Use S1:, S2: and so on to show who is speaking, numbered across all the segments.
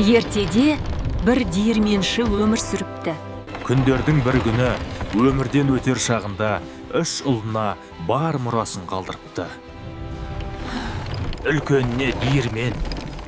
S1: Ертеде бір диірменші өмір сүріпті.
S2: Күндердің бір күні өмірден өтер шағында 3 ұлына бар мұрасын қалдырыпты. Үлкеніне диірмен,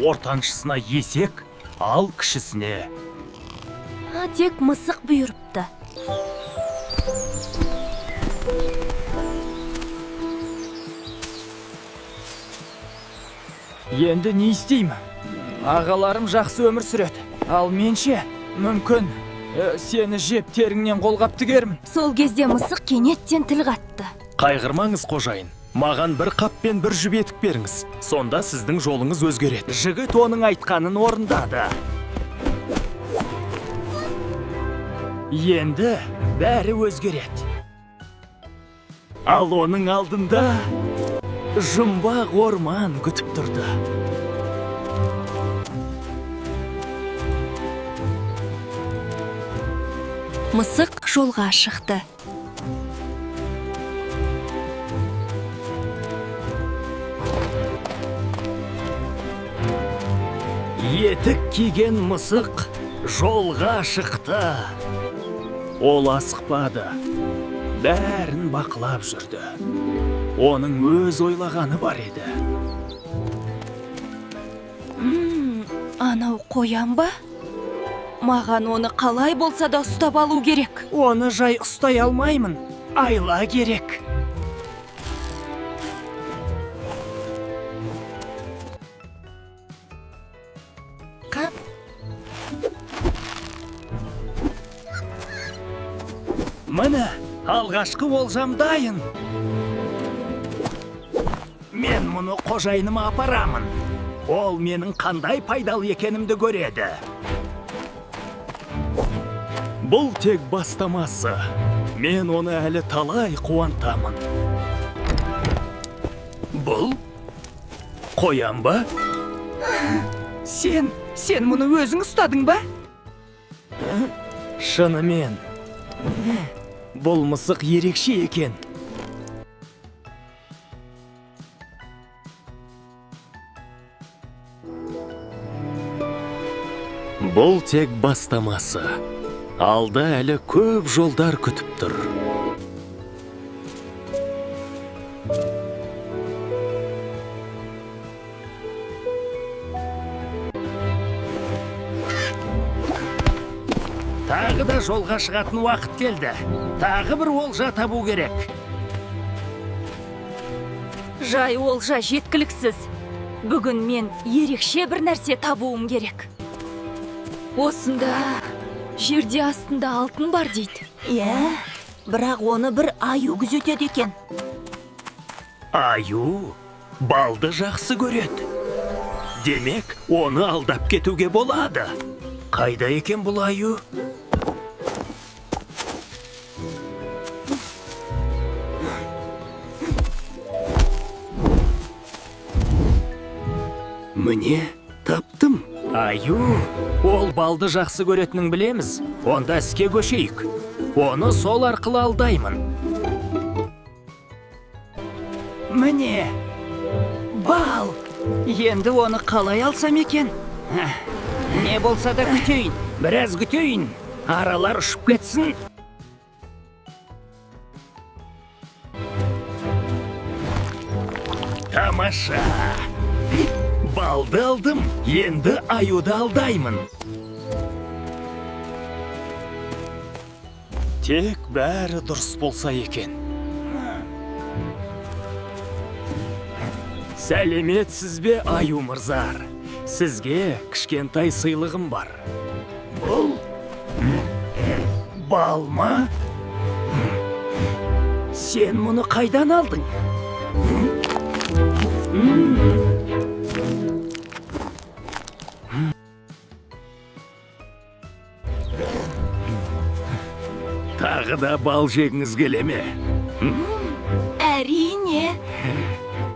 S2: ортаншысына есек, ал кішісіне
S1: Тек мысық бұйырыпты.
S3: Енді не істеймін? Ағаларым жақсы өмір сүреді. Ал менше, мүмкін, сені жеп теріңнен қолғап тігермін.
S1: Сол кезде мысық кенеттен тіл қатты.
S2: Қайғырмаңыз, қожайын. Маған бір қаппен бір жіп етік беріңіз. Сонда сіздің жолыңыз өзгереді. Жігіт оның айтқанын орындады. Енді бәрі өзгереді. Ал оның алдында жұмбақ орман күтіп тұрды.
S1: Мысық жолға шықты.
S2: Етік киген мысық жолға шықты. Ол асықпады. Бәрін бақылап жүрді. Оның өз ойлағаны бар еді.
S1: Анау қоян ба? Маған оны қалай болса да ұстап алу керек.
S2: Оны жай ұстай алмаймын. Айла керек. Міне, алғашқы олжам дайын. Мен мұны қожайыныма апарамын. Ол менің қандай пайдалы екенімді көреді. Бұл тек бастамасы. Мен оны әлі талай қуантамын. Бұл? Қоян ба?
S3: Сен мұны өзің ұстадың ба?
S2: Шынымен. Бұл мысық ерекше екен. Бұл тек бастамасы. Алда әлі көп жолдар күтіп тұр. Тағы да жолға шығатын уақыт келді. Тағы бір олжа табу керек.
S1: Жай олжа жеткіліксіз. Бүгін мен ерекше бір нәрсе табуым керек. Осында жерде астында алтын бар дейді.
S4: Бірақ оны бір аю күзетеді екен.
S2: Аю балды жақсы көреді. Демек, оны алдап кетуге болады. Қайда екен бұл аю? Міне, таптым. Аю, ол балды жақсы көретінін білеміз. Онда іске көшейік. Оны сол арқылы алдаймын.
S3: Міне, бал. Енді оны қалай алсам екен? Не болса да күтейін.
S2: Біраз күтейін. Аралар ұшып кетсін. Тамаша. Балды алдым, енді аюды алдаймын. Тек бәрі дұрыс болса екен. Сәлеметсіз бе, аю мырзар? Сізге кішкентай сыйлығым бар. Бұл бал ма? Сен мұны қайдан алдың? Тағы да бал жегіңіз келе ме?
S4: Әрине.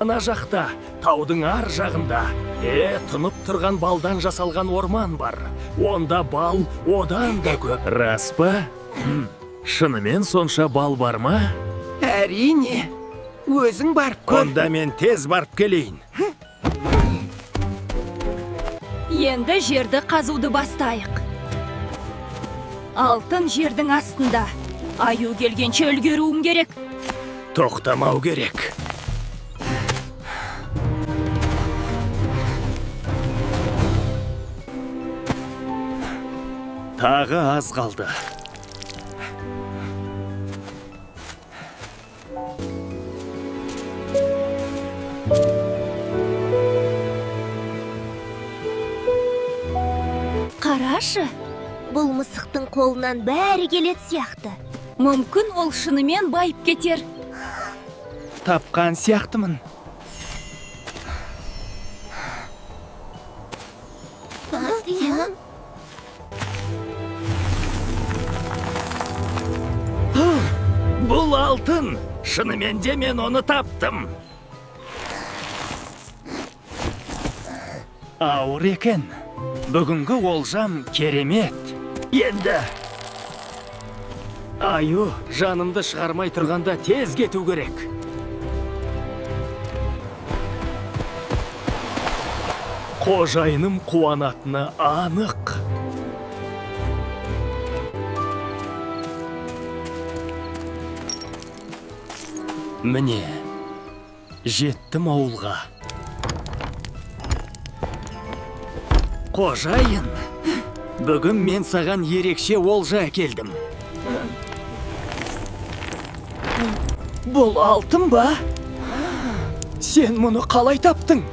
S2: Ана жақта, таудың ар жағында, тұнып тұрған балдан жасалған орман бар. Онда бал одан да көп. Рас па? Шынымен сонша бал бар ма?
S3: Әрине. Өзің барып көр.
S2: Онда мен тез барып келейін.
S1: Енді жерді қазуды бастайық. Алтын жердің астында. Аю келгенше үлгеруім керек.
S2: Тоқтамау керек. Тағы аз қалды.
S1: Қарашы,
S4: Бұл мысықтың қолынан бәрі келет сияқты.
S1: мүмкін ол шынымен байып кетер.
S3: Тапқан сияқтымын.
S2: Бұл алтын! Шынымен де мен оны таптым.
S3: Ауыр екен. Бүгінгі олжам керемет.
S2: Енді Аю, жанымды шығармай тұрғанда тез кету керек. Қожайыным қуанатыны анық. Міне, жеттім ауылға. Қожайын, бүгін мен саған ерекше олжа әкелдім.
S3: Бұл алтын ба? Сен мұны қалай таптың?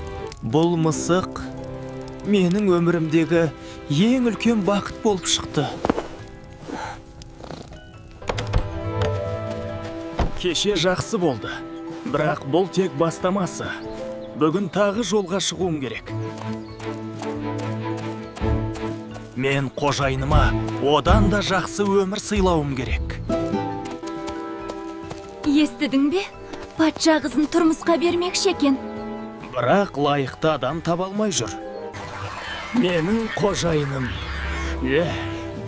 S2: Бұл мысық
S3: Менің өмірімдегі ең үлкен бақыт болып шықты.
S2: кеше жақсы болды. Бірақ бұл тек бастамасы. Бүгін тағы жолға шығуым керек. Мен қожайыныма одан да жақсы өмір сыйлауым керек.
S1: Естідің бе? Патша қызын тұрмысқа бермекші екен.
S2: Бірақ лайықты адам таба алмай жүр. Менің қожайыным.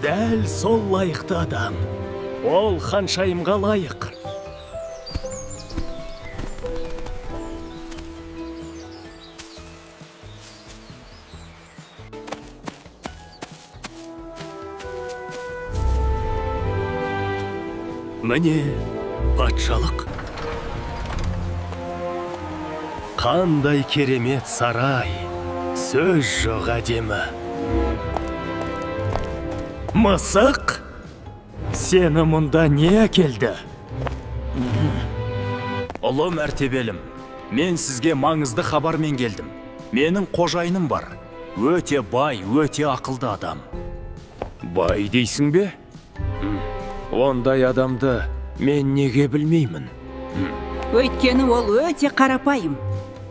S2: Дәл сол лайықты адам. Ол ханшайымға лайық. Міне, патшалық. Қандай керемет сарай. Сөз жоқ әдемі. Мысық? Сені мұнда не әкелді? Ұлы мәртебелім, мен сізге маңызды хабармен келдім. Менің қожайыным бар. Өте бай, өте ақылды адам. Бай дейсің бе? Ондай адамды мен неге білмеймін?
S5: Өйткені ол өте қарапайым.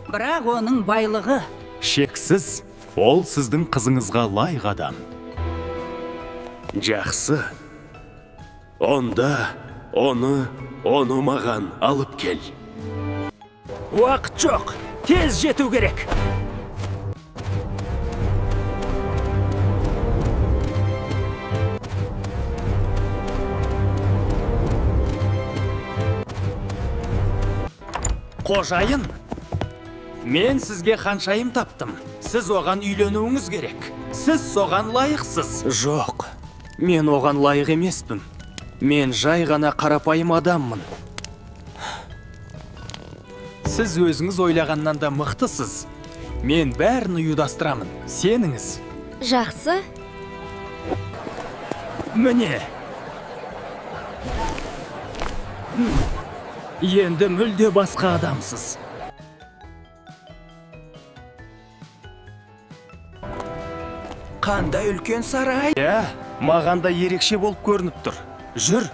S5: Бірақ оның байлығы.
S2: Шексіз, ол сіздің қызыңызға лайық адам. Жақсы. Онда оны маған алып кел. Уақыт жоқ, тез жету керек. Қожайын, мен сізге ханшайым таптым. Сіз оған үйленуіңіз керек. Сіз соған лайықсыз. Жоқ, мен оған лайық емеспін. Мен жай ғана қарапайым адаммын. Сіз өзіңіз ойлағаннан да мықтысыз. Мен бәрін ұйымдастырамын. Сеніңіз.
S1: Жақсы.
S2: Міне. Енді мүлде басқа адамсыз.
S3: Қандай үлкен сарай?
S2: Маған да ерекше болып көрініп тұр. Жүр.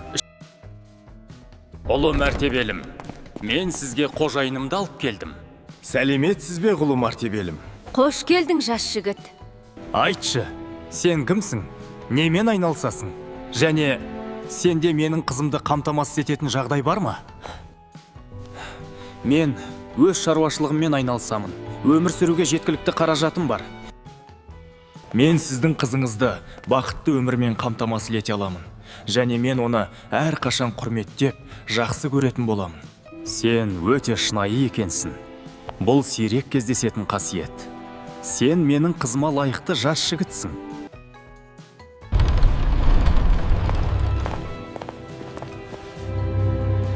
S2: Ұлы мәртебелім, мен сізге қожайынымды алып келдім. Сәлеметсіз бе, ұлы мәртебелім?
S1: Қош келдің, жас жігіт.
S2: Айтшы, сен кімсің? Немен айналысасың? Және сенде менің қызымды қамтамасыз ететін жағдай бар ма? Мен өз шаруашылығыммен айналысамын. Өмір сүруге жеткілікті қаражатым бар. Мен сіздің қызыңызды бақытты өмірмен қамтамасыз ете аламын. Және мен оны әрқашан құрметтеп, жақсы көретін боламын. Сен өте шынайы екенсің. Бұл сирек кездесетін қасиет.
S3: Сен менің қызыма лайықты жас жігітсің.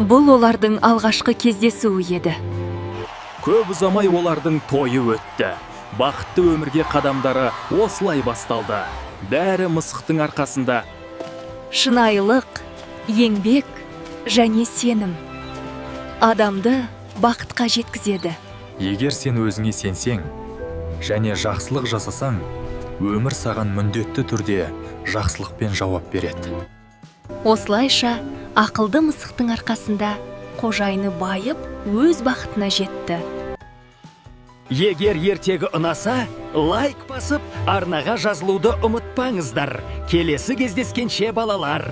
S1: Бұл олардың алғашқы кездесуі еді.
S3: Көп ұзамай олардың тойы өтті. Бақытты өмірге қадамдары осылай басталды. Бәрі мысықтың арқасында.
S1: Шынайылық, еңбек және сенім адамды бақытқа жеткізеді.
S3: Егер сен өзіңе сенсең және жақсылық жасасаң, өмір саған міндетті түрде жақсылықпен жауап береді.
S1: Осылайша ақылды мысықтың арқасында қожайыны байып, өз бақытына жетті.
S2: Егер ертегі ұнаса, лайк басып, арнаға жазылуды ұмытпаңыздар. Келесі кездескенше балалар.